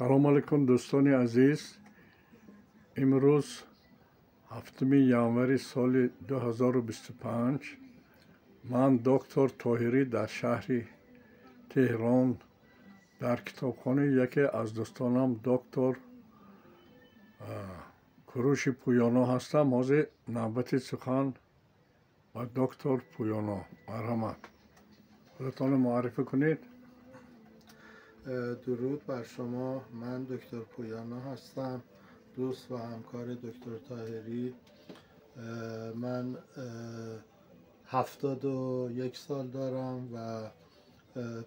سلام علیکم دوستان عزیز. امروز هفتم январи سال 2025 من دکتر طاهری در شهر تهران در کتابخانه یکی از دوستانم دکتر کوروش پویانا هستم. حاضر نوبت سخن با دکتر پویانا. مرحمت. خودتان معرفی کنید. درود بر شما. من دکتر پویانا هستم، دوست و همکار دکتر طاهری. من 71 سال دارم و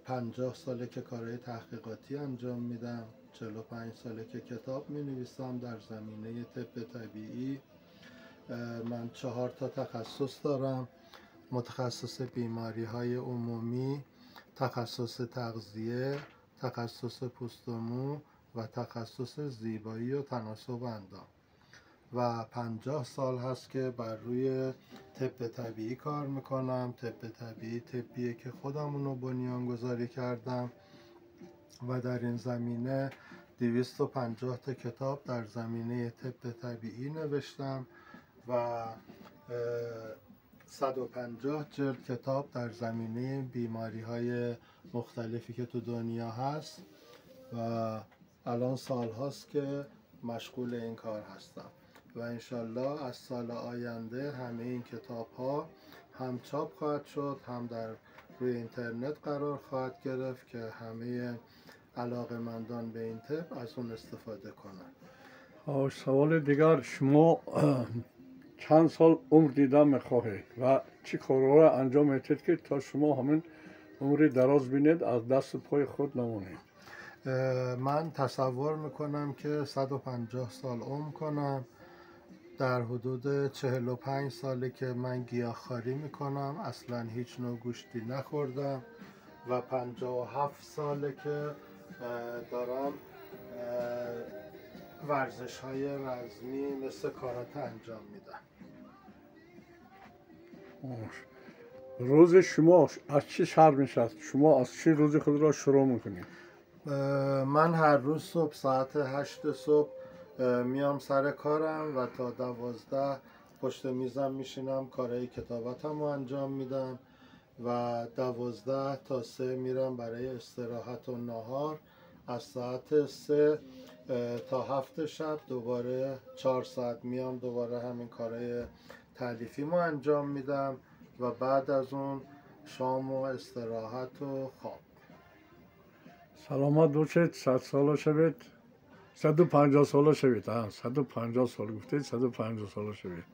50 ساله که کارهای تحقیقاتی انجام میدم. 45 ساله که کتاب می نویسم در زمینه طب طبیعی. من 4 تا تخصص دارم: متخصص بیماری های عمومی، تخصص تغذیه، تخصص پوست و مو و تخصص زیبایی و تناسب اندام. و 50 سال هست که بر روی طب طبیعی کار میکنم. طب طبیعی طبیه که خودمونو بنیانگذاری کردم و در این زمینه 250 تا کتاب در زمینه طب طبیعی نوشتم و 150 جلد کتاب در زمینه بیماری های مختلفی که تو دنیا هست و الان سال هاست که مشغول این کار هستم و انشالله از سال آینده همه این کتاب ها هم چاپ خواهد شد، هم در روی اینترنت قرار خواهد گرفت که همه علاقه‌مندان به این طب از اون استفاده کنن. سوال دیگر، شما چند سال عمر دیدن میخواهید و چی کارها را انجام میدید که تا شما همین عمری دراز بینید، از دست پای خود نمونید؟ من تصور میکنم که 150 سال عمر کنم. در حدود 45 ساله که من گیاهخواری میکنم، اصلا هیچ نوع گوشتی نخوردم و 57 ساله که دارم ورزش های رزمی مثل کاراته انجام میدم. روز شما از چه شهر میشه؟ شما از چه روز خود را شروع میکنید؟ من هر روز صبح ساعت 8 صبح میام سر کارم و تا 12 پشت میزم میشینم، کارهای کتابتم رو انجام میدم و 12 تا 3 میرم برای استراحت و نهار. از ساعت 3 تا 7 شب دوباره 4 ساعت میام دوباره همین کارهای تالیفی رو انجام میدم و بعد از اون شام و استراحت و خواب. سلامت باشید، 100 ساله شوید، 150 ساله شوید. 150 سال گفتید، 150 ساله شوید.